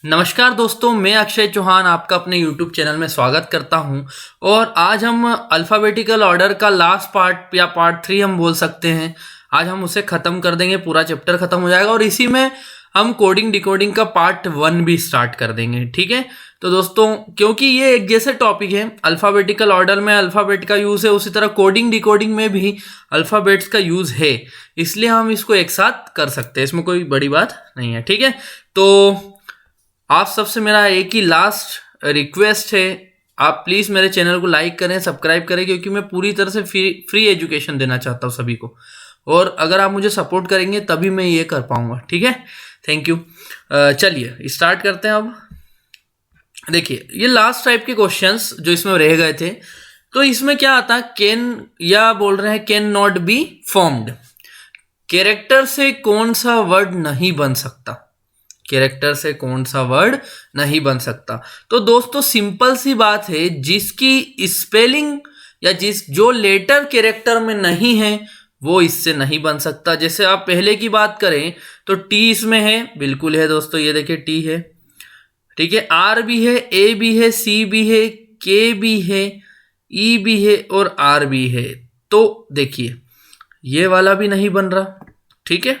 नमस्कार दोस्तों, मैं अक्षय चौहान आपका अपने YouTube चैनल में स्वागत करता हूं। और आज हम अल्फ़ाबेटिकल ऑर्डर का लास्ट पार्ट या पार्ट 3 हम बोल सकते हैं। आज हम उसे ख़त्म कर देंगे, पूरा चैप्टर ख़त्म हो जाएगा और इसी में हम कोडिंग डिकोडिंग का पार्ट 1 भी स्टार्ट कर देंगे। ठीक है, तो दोस्तों क्योंकि ये एक जैसे टॉपिक है, अल्फ़ाबेटिकल ऑर्डर में अल्फ़ाबेट का यूज़ है, उसी तरह कोडिंग डिकोडिंग में भी अल्फ़ाबेट्स का यूज़ है, इसलिए हम इसको एक साथ कर सकते हैं, इसमें कोई बड़ी बात नहीं है। ठीक है, तो आप सबसे मेरा एक ही लास्ट रिक्वेस्ट है, आप प्लीज़ मेरे चैनल को लाइक करें, सब्सक्राइब करें, क्योंकि मैं पूरी तरह से फ्री एजुकेशन देना चाहता हूँ सभी को। और अगर आप मुझे सपोर्ट करेंगे तभी मैं ये कर पाऊँगा। ठीक है, थैंक यू। चलिए स्टार्ट करते हैं। अब देखिए, ये लास्ट टाइप के क्वेश्चंस जो इसमें रह गए थे, तो इसमें क्या आता है, कैन या बोल रहे हैं can not be formed. Character से कौन सा वर्ड नहीं बन सकता, कैरेक्टर से कौन सा वर्ड नहीं बन सकता। तो दोस्तों सिंपल सी बात है, जिसकी स्पेलिंग या जो लेटर कैरेक्टर में नहीं है वो इससे नहीं बन सकता। जैसे आप पहले की बात करें तो टी इसमें है, बिल्कुल है दोस्तों, ये देखिए टी है। ठीक है, आर भी है, ए भी है, सी भी है, के भी है, ई भी है और आर भी है। तो देखिए ये वाला भी नहीं बन रहा। ठीक है,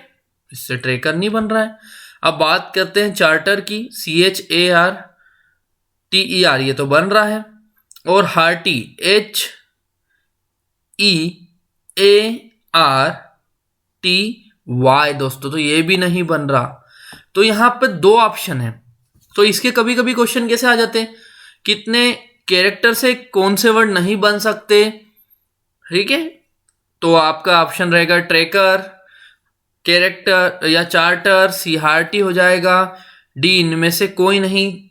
इससे ट्रेकर नहीं बन रहा है। अब बात करते हैं चार्टर की, CHARTER, ये तो बन रहा है। और हार्टी HEARTY दोस्तों, तो ये भी नहीं बन रहा। तो यहाँ पे दो ऑप्शन है। तो इसके कभी कभी क्वेश्चन कैसे आ जाते हैं, कितने कैरेक्टर से कौन से वर्ड नहीं बन सकते। ठीक है, तो आपका ऑप्शन रहेगा ट्रेकर, कैरेक्टर या चार्टर, CHARTY हो जाएगा, डी इनमें से कोई नहीं।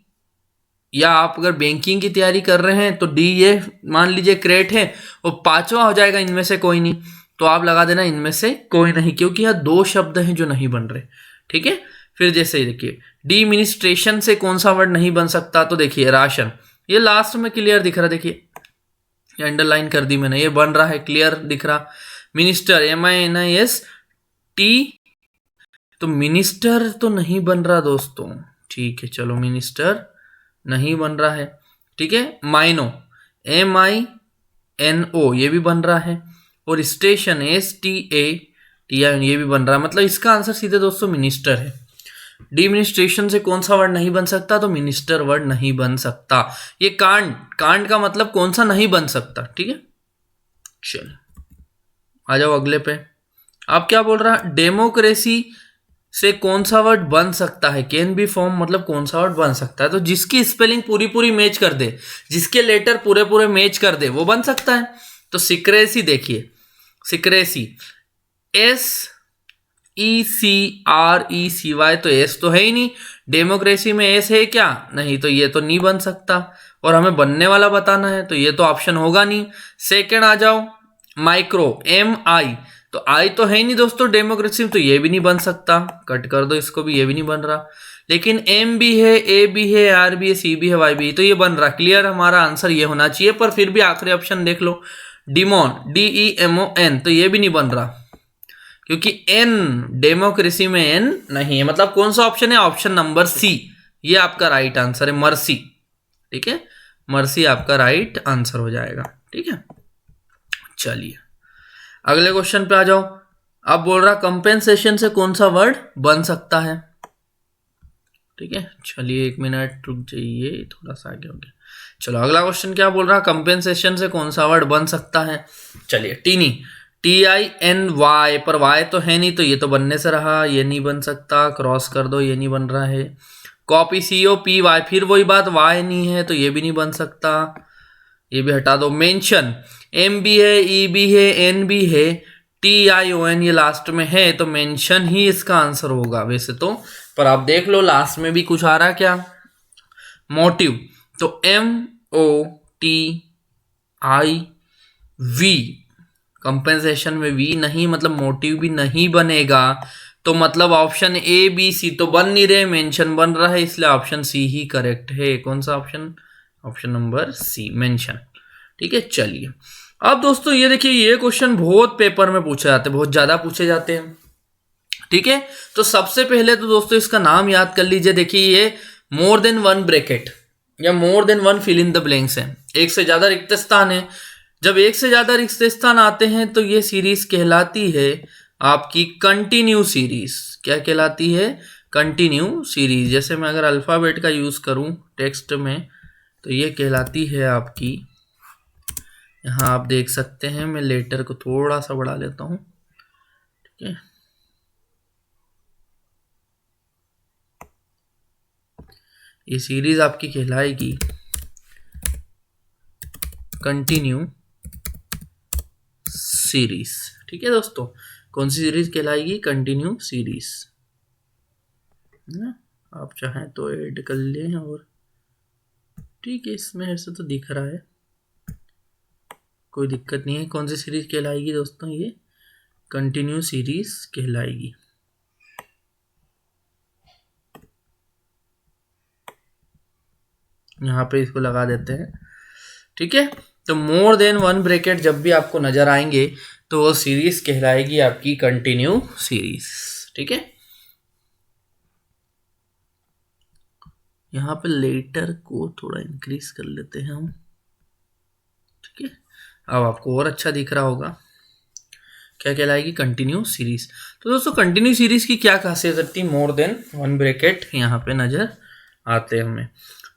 या आप अगर बैंकिंग की तैयारी कर रहे हैं तो डी ये मान लीजिए क्रेट है, और पांचवा हो जाएगा इनमें से कोई नहीं, तो आप लगा देना इनमें से कोई नहीं, क्योंकि यहाँ दो शब्द हैं जो नहीं बन रहे। ठीक है, फिर जैसे देखिए डी मिनिस्ट्रेशन से कौन सा वर्ड नहीं बन सकता, तो देखिए राशन, ये लास्ट में क्लियर दिख रहा, देखिए ये अंडरलाइन कर दी मैंने, ये बन रहा है, क्लियर दिख रहा। मिनिस्टर MINIST, तो मिनिस्टर तो नहीं बन रहा दोस्तों। ठीक है, चलो मिनिस्टर नहीं बन रहा है। ठीक है, माइनो MINO, ये भी बन रहा है। और स्टेशन STATI, ये भी बन रहा है। मतलब इसका आंसर सीधे दोस्तों मिनिस्टर है। डिमिनिस्ट्रेशन से कौन सा वर्ड नहीं बन सकता, तो मिनिस्टर वर्ड नहीं बन सकता। ये कांड का मतलब कौन सा नहीं बन सकता। ठीक है, चलो आ जाओ अगले पे। आप क्या बोल रहा है, डेमोक्रेसी से कौन सा वर्ड बन सकता है, कैन बी फॉर्म, मतलब कौन सा वर्ड बन सकता है। तो जिसकी स्पेलिंग पूरी मैच कर दे, जिसके लेटर पूरे मैच कर दे, वो बन सकता है। तो सिक्रेसी, देखिए सिक्रेसी SECRECY, तो एस तो है ही नहीं। डेमोक्रेसी में एस है क्या, नहीं, तो ये तो नहीं बन सकता। और हमें बनने वाला बताना है, तो ये तो ऑप्शन होगा नहीं। सेकंड आ जाओ, माइक्रो MI, तो आई तो है ही नहीं दोस्तों डेमोक्रेसी में, तो ये भी नहीं बन सकता, कट कर दो इसको भी, ये भी नहीं बन रहा। लेकिन M भी है, A भी है, R भी है, C भी है, Y भी है, तो ये बन रहा। क्लियर, हमारा आंसर ये होना चाहिए। पर फिर भी आखिरी ऑप्शन देख लो, डिमोन DEMON, तो ये भी नहीं बन रहा, क्योंकि N डेमोक्रेसी में N नहीं है। मतलब कौन सा ऑप्शन है, ऑप्शन नंबर C, ये आपका राइट आंसर है, मर्सी। ठीक है, मर्सी आपका राइट आंसर हो जाएगा। ठीक है, चलिए अगले क्वेश्चन पे आ जाओ। अब बोल रहा कंपेंसेशन से कौन सा वर्ड बन सकता है। ठीक है, चलिए 1 मिनट रुक जाइए, थोड़ा सा आगे हो गया। चलो अगला क्वेश्चन क्या बोल रहा, कंपेंसेशन से कौन सा वर्ड बन सकता है। चलिए TINY, TINY, पर Y तो है नहीं, तो ये तो बनने से रहा, ये नहीं बन सकता, क्रॉस कर दो, ये नहीं बन रहा है। कॉपी COPY, फिर वही बात, Y नहीं है, तो ये भी नहीं बन सकता, ये भी हटा दो। मेंशन M भी है, E भी है, N भी है, TION ये लास्ट में है, तो मेंशन ही इसका आंसर होगा वैसे तो। पर आप देख लो लास्ट में भी कुछ आ रहा क्या, मोटिव, तो MOTIV, कंपेंसेशन में V नहीं, मतलब मोटिव भी नहीं बनेगा। तो मतलब ऑप्शन ABC तो बन नहीं रहे, मेंशन बन रहा है, इसलिए ऑप्शन C ही करेक्ट है। कौन सा option, option number C, mention. ठीक है, चलिए अब दोस्तों ये देखिए, ये क्वेश्चन बहुत पेपर में पूछे जाते हैं, बहुत ज्यादा पूछे जाते हैं। ठीक है, तो सबसे पहले तो दोस्तों इसका नाम याद कर लीजिए। देखिए ये मोर देन वन ब्रैकेट या more than one fill in the blanks है, एक से ज्यादा रिक्त स्थान है। जब एक से ज्यादा रिक्त स्थान आते हैं तो ये सीरीज कहलाती है आपकी कंटिन्यू सीरीज। क्या कहलाती है? Continue series. जैसे मैं अगर अल्फाबेट का यूज करूं टेक्स्ट में तो ये कहलाती है आपकी, यहाँ आप देख सकते हैं, मैं लेटर को थोड़ा सा बढ़ा लेता हूं, ठीक है। ये सीरीज आपकी कहलाएगी कंटिन्यू सीरीज, ठीक है दोस्तों। कौन सी सीरीज कहलाएगी? Continue series. आप चाहें तो ऐड कर लें, और ठीक है, इसमें ऐसे तो दिख रहा है, कोई दिक्कत नहीं है। कौन सी सीरीज कहलाएगी दोस्तों? ये कंटिन्यू सीरीज कहलाएगी। यहाँ पे इसको लगा देते हैं, ठीक है। तो मोर देन वन ब्रैकेट जब भी आपको नजर आएंगे तो वो सीरीज कहलाएगी आपकी कंटिन्यू सीरीज, ठीक है। यहाँ पे लेटर को थोड़ा इंक्रीज कर लेते हैं हम, ठीक है। अब आपको और अच्छा दिख रहा होगा। क्या कहलाएगी? Continue series. तो दोस्तों कंटिन्यू सीरीज की क्या खासियत रहती है? मोर देन वन ब्रैकेट यहाँ पे नजर आते हैं हमें,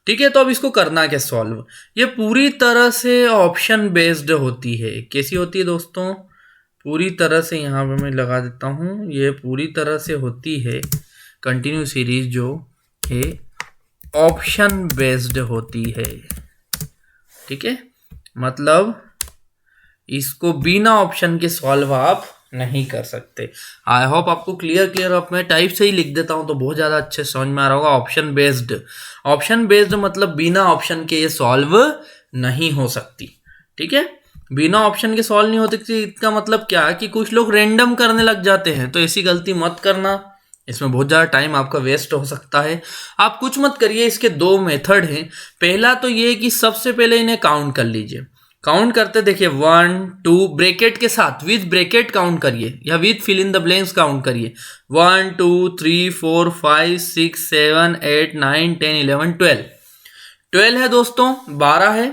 ठीक है। तो अब इसको करना क्या सॉल्व? ये पूरी तरह से ऑप्शन बेस्ड होती है। कैसी होती है दोस्तों? पूरी तरह से, यहाँ पे मैं लगा देता हूँ, ये पूरी तरह से होती है कंटिन्यू सीरीज जो है ऑप्शन बेस्ड होती है, ठीक है। मतलब इसको बिना ऑप्शन के सॉल्व आप नहीं कर सकते। आई होप आपको क्लियर अब मैं टाइप से ही लिख देता हूं तो बहुत ज्यादा अच्छे समझ में आ रहा होगा। ऑप्शन बेस्ड मतलब बिना ऑप्शन के ये सॉल्व नहीं हो सकती, ठीक है। बिना ऑप्शन के सॉल्व नहीं हो सकती, इसका मतलब क्या है कि कुछ लोग रैंडम करने लग जाते हैं, तो ऐसी गलती मत करना, इसमें बहुत ज़्यादा टाइम आपका वेस्ट हो सकता है। आप कुछ मत करिए, इसके दो मेथड हैं। पहला तो ये कि सबसे पहले इन्हें काउंट कर लीजिए। काउंट करते देखिए 1 2 ब्रैकेट के साथ, विद ब्रैकेट काउंट करिए या with fill in the blanks count करिए। 1 2 3 4 5 6 7 8 9 10 11 12 है दोस्तों, 12 है।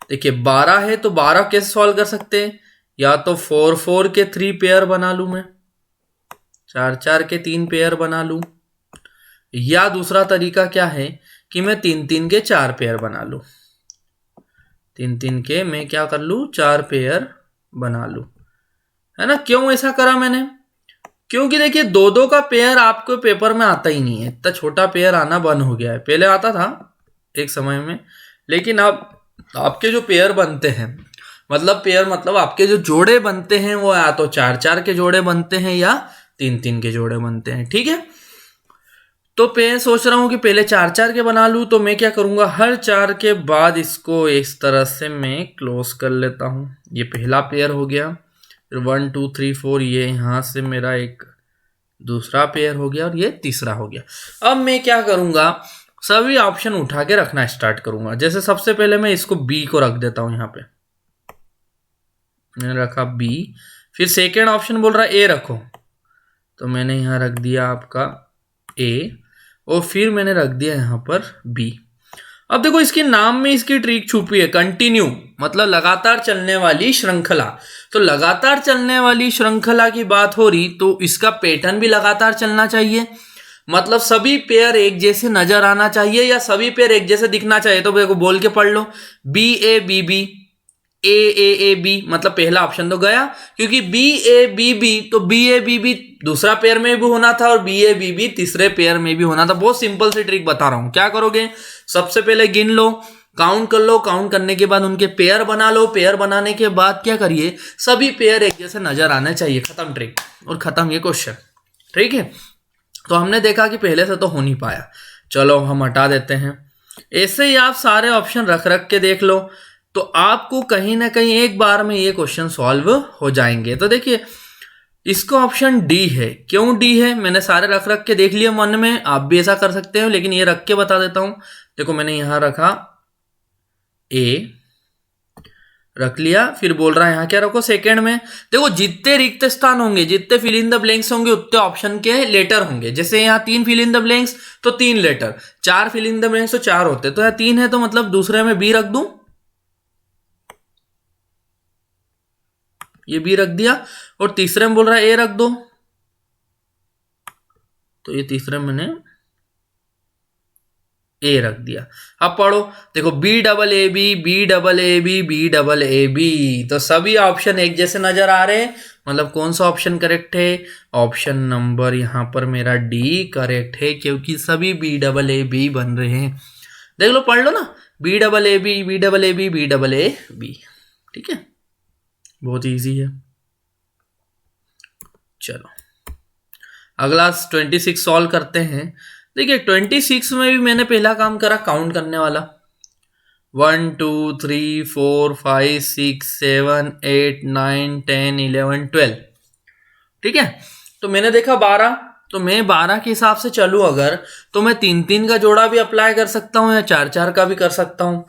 देखिए 12 है तो 12 कैसे सॉल्व कर सकते हैं? या तो 4 4 के 3 पेयर बना लूं मैं, 4 4 के 3 पेयर बना लूं, या दूसरा तरीका क्या है कि मैं 3 3 के 4 पेयर बना लूं। 3 3 के मैं क्या कर लूं? 4 पेयर बना लूं, है ना। क्यों ऐसा करा मैंने? क्योंकि देखिए 2 2 का पेयर आपको पेपर में आता ही नहीं है, इतना छोटा पेयर आना बंद हो गया है। पहले आता था एक समय में, लेकिन अब आपके जो पेयर बनते हैं, मतलब आपके जो जोड़े बनते हैं वो या तो 4 4 के जोड़े बनते हैं या 3 3 के जोड़े बनते हैं, ठीक है। तो मैं सोच रहा हूं कि पहले 4 4 के बना लूं, तो मैं क्या करूंगा, हर 4 के बाद इसको इस तरह से मैं क्लोज कर लेता हूं। ये पहला पेयर हो गया, फिर 1 2 3 4 ये यहां से मेरा एक दूसरा पेयर हो गया, और ये तीसरा हो गया। अब मैं क्या करूंगा, सभी ऑप्शन उठा के रखना स्टार्ट करूंगा। जैसे सबसे पहले मैं इसको बी को रख देता हूं, यहाँ पे मैंने रखा बी। फिर सेकेंड ऑप्शन बोल रहा है ए रखो, तो मैंने यहाँ रख दिया आपका ए, और फिर मैंने रख दिया यहाँ पर बी। अब देखो इसके नाम में इसकी ट्रिक छुपी है, कंटिन्यू मतलब लगातार चलने वाली श्रृंखला। तो लगातार चलने वाली श्रृंखला की बात हो रही तो इसका पैटर्न भी लगातार चलना चाहिए, मतलब सभी पेयर एक जैसे नजर आना चाहिए या सभी पेयर एक जैसे दिखना चाहिए। तो देखो बोल के पढ़ लो, B A B B, A A A B, मतलब पहला ऑप्शन तो गया, क्योंकि बी ए बी बी तो बी ए बी बी दूसरा पेयर में भी होना था और बी ए बी बी तीसरे पेयर में भी होना था। बहुत सिंपल सी ट्रिक बता रहा हूं। क्या करोगे, सबसे पहले गिन लो, काउंट कर लो, काउंट करने के बाद उनके पेयर बना लो, पेयर बनाने के बाद क्या करिए, सभी पेयर एक जैसे नजर आने चाहिए। खत्म ट्रिक और खत्म ये क्वेश्चन, ठीक है। तो हमने देखा कि पहले से तो हो नहीं पाया, चलो हम हटा देते हैं। ऐसे ही आप सारे ऑप्शन रख रख के देख लो, तो आपको कहीं ना कहीं एक बार में ये क्वेश्चन सॉल्व हो जाएंगे। तो देखिए इसका ऑप्शन डी है। क्यों डी है? मैंने सारे रख रख के देख लिए मन में, आप भी ऐसा कर सकते हो, लेकिन ये रख के बता देता हूं। देखो मैंने यहां रखा ए, रख लिया। फिर बोल रहा है यहाँ क्या रखो सेकंड में। देखो जितने रिक्त स्थान होंगे, जितने फिल इन द ब्लैंक्स होंगे, उतने ऑप्शन के लेटर होंगे। जैसे यहाँ 3 फिल इन द ब्लैंक्स तो 3 letter, 4 fill in the blanks तो 4 होते, तो यहाँ 3 है तो मतलब दूसरे में बी रख दूं, ये बी रख दिया। और तीसरे में बोल रहा है ए रख दो, तो ये तीसरे में मैंने ए रख दिया। अब पढ़ो, देखो B double A B, B double A B, B double A B, तो सभी ऑप्शन एक जैसे नजर आ रहे हैं। मतलब कौन सा ऑप्शन करेक्ट है? ऑप्शन नंबर यहां पर मेरा डी करेक्ट है, क्योंकि सभी बी डबल ए बी बन रहे हैं। देख लो, पढ़ लो ना, B double A B, B double A B, B double A B. ठीक है, बहुत इजी है। चलो अगला 26 सॉल्व करते हैं। देखिए 26 में भी मैंने पहला काम करा काउंट करने वाला, 1 2 3 4 5 6 7 8 9 10 11 12। ठीक है, तो मैंने देखा 12, तो मैं 12 के हिसाब से चलूं अगर, तो मैं 3 3 का जोड़ा भी अप्लाई कर सकता हूं या 4 4 का भी कर सकता हूं।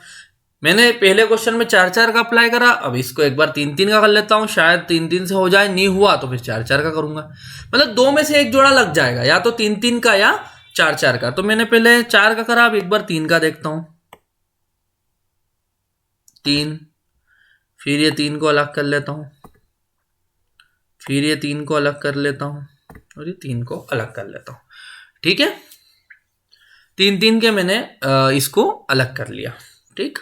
मैंने पहले क्वेश्चन में 4 4 का अप्लाई करा, अब इसको एक बार 3 3 का कर लेता हूँ, शायद 3 3 से हो जाए, नहीं हुआ तो फिर 4 4 का करूंगा। मतलब दो में से एक जोड़ा लग जाएगा, या तो 3 3 का या 4 4 का। तो मैंने पहले 4 का करा, अब एक बार 3 का देखता हूं, 3, फिर ये 3 को अलग कर लेता हूं, फिर ये 3 को अलग कर लेता हूं, और ये 3 को अलग कर लेता हूं। ठीक है, 3 3 के मैंने इसको अलग कर लिया। ठीक,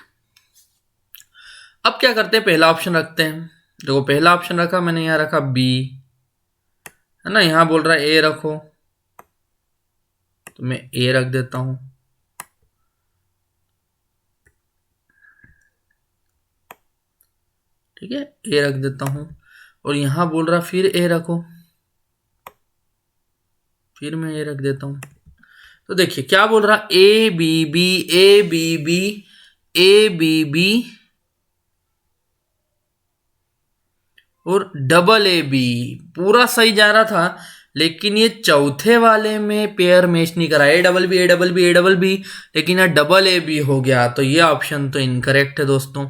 अब क्या करते हैं, पहला ऑप्शन रखते हैं। देखो पहला ऑप्शन रखा मैंने, यहां रखा बी, है ना, यहां बोल रहा है ए रखो, तो मैं ए रख देता हूं। ठीक है, ए रख देता हूं, और यहां बोल रहा फिर ए रखो, फिर मैं ए रख देता हूं। तो देखिए क्या बोल रहा, A B B, A B B, A B B और डबल ए बी, पूरा सही जा रहा था। लेकिन ये चौथे वाले में पेयर मैच नहीं करा, A double B, A double B, A double B, लेकिन यहाँ डबल ए बी हो गया, तो ये ऑप्शन तो इनकरेक्ट है दोस्तों।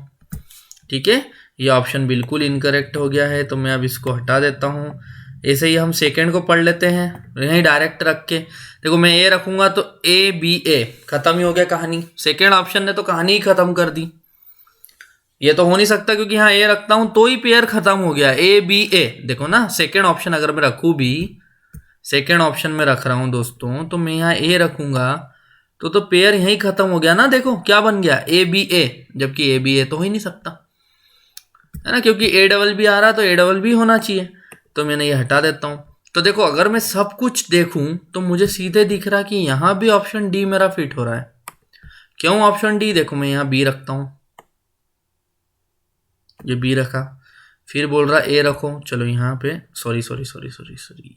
ठीक है, ये ऑप्शन बिल्कुल इनकरेक्ट हो गया है, तो मैं अब इसको हटा देता हूँ। ऐसे ही हम सेकंड को पढ़ लेते हैं, यहीं डायरेक्ट रख के। देखो मैं ए रखूंगा तो ए बी ए, खत्म ही हो गया कहानी। सेकंड ऑप्शन ने तो कहानी ही खत्म कर दी, ये तो हो नहीं सकता, क्योंकि यहाँ ए रखता हूं तो ही पेयर खत्म हो गया, ए बी ए। देखो ना, सेकंड ऑप्शन अगर मैं रखूं भी, सेकंड ऑप्शन में रख रहा हूं दोस्तों, तो मैं यहाँ ए रखूंगा तो पेयर यहीं खत्म हो गया ना। देखो क्या बन गया, ए बी ए, जबकि ए बी ए तो हो ही नहीं सकता, है ना, क्योंकि ए डबल बी आ रहा तो ए डबल बी होना चाहिए। तो मैंने ये हटा देता हूं। तो देखो अगर मैं सब कुछ देखूं तो मुझे सीधे दिख रहा कि यहां भी ऑप्शन डी मेरा फिट हो रहा है। क्यों ऑप्शन डी? देखो मैं यहाँ बी रखता हूं, ये बी रखा, फिर बोल रहा ए रखो, चलो यहाँ पे sorry sorry sorry sorry sorry,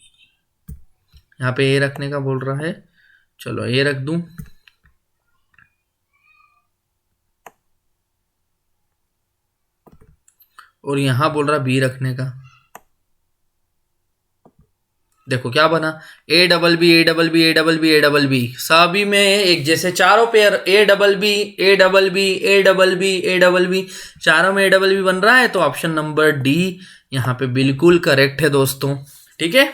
यहाँ पे ए रखने का बोल रहा है, चलो ए रख दूं। और यहां बोल रहा बी रखने का। देखो क्या बना, A double B, A double B, A double B, A double B, सभी में एक जैसे चारों pair, A double B, A double B, A double B, A double B, चारों में ए डबल बी बन रहा है। तो ऑप्शन नंबर डी यहाँ पे बिल्कुल करेक्ट है दोस्तों। ठीक है,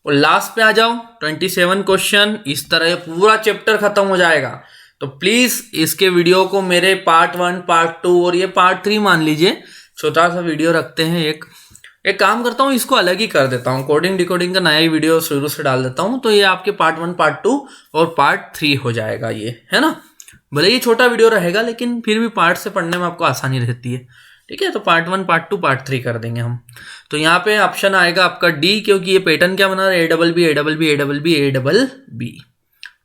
और लास्ट पे आ जाओ, 27 क्वेश्चन, इस तरह पूरा चैप्टर खत्म हो जाएगा। तो प्लीज इसके वीडियो को मेरे पार्ट 1, पार्ट 2 और ये पार्ट 3 मान लीजिए, छोटा सा वीडियो रखते हैं। एक काम करता हूँ, इसको अलग ही कर देता हूँ, कोडिंग डिकोडिंग का नया ही वीडियो शुरू से डाल देता हूँ, तो ये आपके पार्ट 1, पार्ट 2 और पार्ट 3 हो जाएगा ये, है ना। भले ये छोटा वीडियो रहेगा, लेकिन फिर भी पार्ट से पढ़ने में आपको आसानी रहती है। ठीक है, तो पार्ट 1, पार्ट 2, पार्ट 3 कर देंगे हम। तो यहाँ पे ऑप्शन आएगा आपका डी, क्योंकि ये पैटर्न क्या बना रहा है, A double B, A double B, A double B, A double B.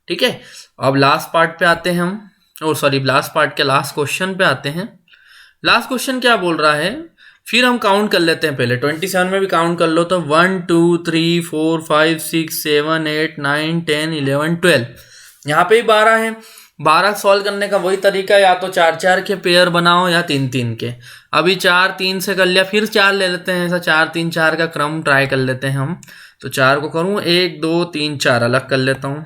ठीक है, अब लास्ट पार्ट पे आते हैं हम, और सॉरी लास्ट पार्ट के लास्ट क्वेश्चन पे आते हैं। लास्ट क्वेश्चन क्या बोल रहा है, फिर हम काउंट कर लेते हैं। पहले 27 में भी काउंट कर लो, तो 1 2 3 4 5 6 7 8 9 10 11 12, यहाँ पे भी 12 है। 12 सॉल्व करने का वही तरीका, या तो 4 4 के पेयर बनाओ या 3 3 के। अभी 4 3 से कर लिया, फिर 4 ले लेते हैं, ऐसा 4 3 4 का क्रम ट्राई कर लेते हैं हम। तो 4 को करूँ 1 2 3 4 अलग कर लेता हूँ,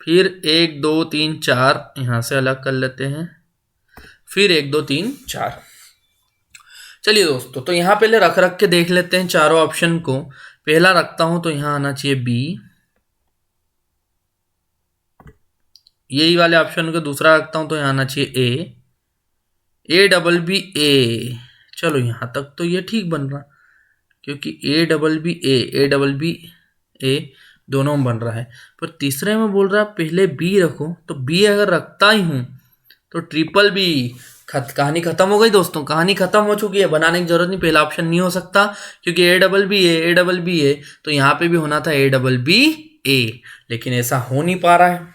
फिर 1 2 3 4 यहाँ से अलग कर लेते हैं, फिर 1 2 3 4। चलिए दोस्तों, तो यहाँ पहले रख रख के देख लेते हैं चारों ऑप्शन को। पहला रखता हूं तो यहाँ आना चाहिए बी, यही वाले ऑप्शन को दूसरा रखता हूं तो यहाँ आना चाहिए ए डबल बी ए। चलो यहाँ तक तो ये ठीक बन रहा, क्योंकि ए डबल बी ए दोनों में बन रहा है। पर तीसरे में बोल रहा पहले बी रखो, तो बी अगर रखता ही हूं तो ट्रिपल बी। कहानी खत्म हो गई दोस्तों, कहानी खत्म हो चुकी है, बनाने की जरूरत नहीं। पहला ऑप्शन नहीं हो सकता क्योंकि ए डबल बी ए, तो यहाँ पे भी होना था ए डबल बी ए, लेकिन ऐसा हो नहीं पा रहा है।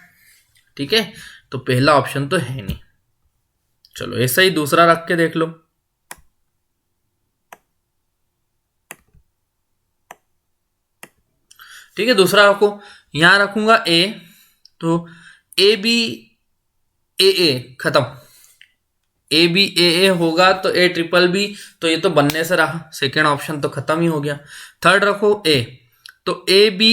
ठीक है, तो पहला ऑप्शन तो है नहीं। चलो ऐसा ही दूसरा रख के देख लो। ठीक है, दूसरा रखो, यहां रखूंगा ए, तो ए बी ए खत्म। ए बी ए होगा तो ए ट्रिपल बी, तो ये तो बनने से रहा, सेकेंड ऑप्शन तो खत्म ही हो गया। थर्ड रखो ए, तो A B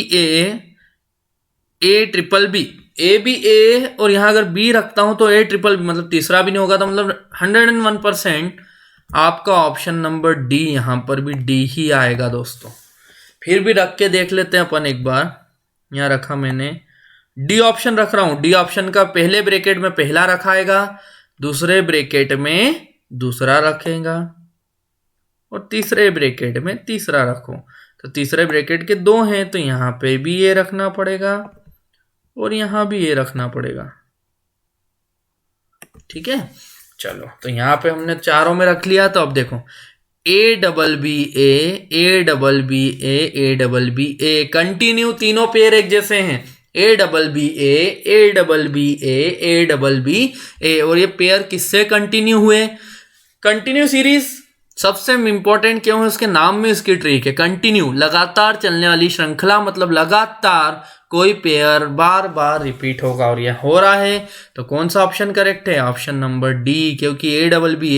A triple B, A B A, और यहां अगर बी रखता हूं तो ए ट्रिपल बी, मतलब तीसरा भी नहीं होगा, तो मतलब 101% आपका ऑप्शन नंबर डी, यहां पर भी डी ही आएगा दोस्तों। फिर भी रख के देख लेते हैं अपन एक बार। यहां रखा मैंने, डी ऑप्शन रख रहा हूं। डी ऑप्शन का पहले ब्रैकेट में पहला रखाएगा, दूसरे ब्रैकेट में दूसरा रखेगा, और तीसरे ब्रैकेट में तीसरा रखो। तो तीसरे ब्रैकेट के 2 हैं, तो यहां पे भी ये रखना पड़ेगा और यहां भी ये रखना पड़ेगा। ठीक है, चलो तो यहां पे हमने चारों में रख लिया। तो अब देखो A double B A double B A double B A, continue तीनों पेयर एक जैसे हैं, A double B A double B A double B A. और ये पेयर किससे कंटिन्यू हुए? कंटिन्यू सीरीज सबसे इंपॉर्टेंट क्यों है? उसके नाम में इसकी ट्रिक है, कंटिन्यू, लगातार चलने वाली श्रृंखला, मतलब लगातार कोई पेयर बार बार रिपीट होगा, और यह हो रहा है। तो कौन सा ऑप्शन करेक्ट है? ऑप्शन नंबर डी, क्योंकि ए डबल बी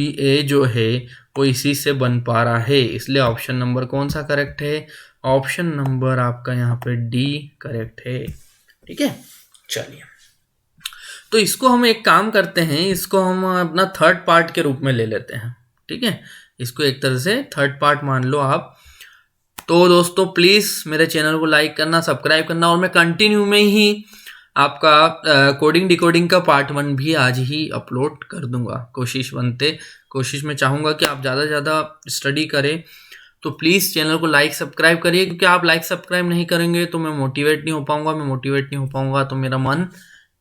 ए जो है वो इसी से बन पा रहा है, इसलिए ऑप्शन नंबर कौन सा करेक्ट है? ऑप्शन नंबर आपका यहाँ पे डी करेक्ट है। ठीक है, चलिए तो इसको हम एक काम करते हैं, इसको हम अपना थर्ड पार्ट के रूप में ले लेते हैं। ठीक है, इसको एक तरह से थर्ड पार्ट मान लो आप। तो दोस्तों प्लीज़ मेरे चैनल को लाइक करना, सब्सक्राइब करना, और मैं कंटिन्यू में ही आपका कोडिंग डिकोडिंग का पार्ट 1 भी आज ही अपलोड कर दूंगा। कोशिश में चाहूँगा कि आप ज़्यादा से ज़्यादा स्टडी करें। तो प्लीज़ चैनल को लाइक सब्सक्राइब करिए, क्योंकि आप लाइक सब्सक्राइब नहीं करेंगे तो मैं मोटिवेट नहीं हो पाऊँगा, तो मेरा मन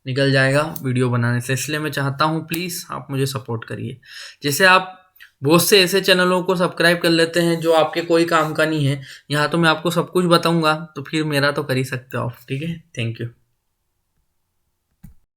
निकल जाएगा वीडियो बनाने से। इसलिए मैं चाहता हूँ प्लीज़ आप मुझे सपोर्ट करिए। जैसे आप बहुत से ऐसे चैनलों को सब्सक्राइब कर लेते हैं जो आपके कोई काम का नहीं है, यहाँ तो मैं आपको सब कुछ बताऊँगा, तो फिर मेरा तो कर ही सकते हो आप। ठीक है, थैंक यू।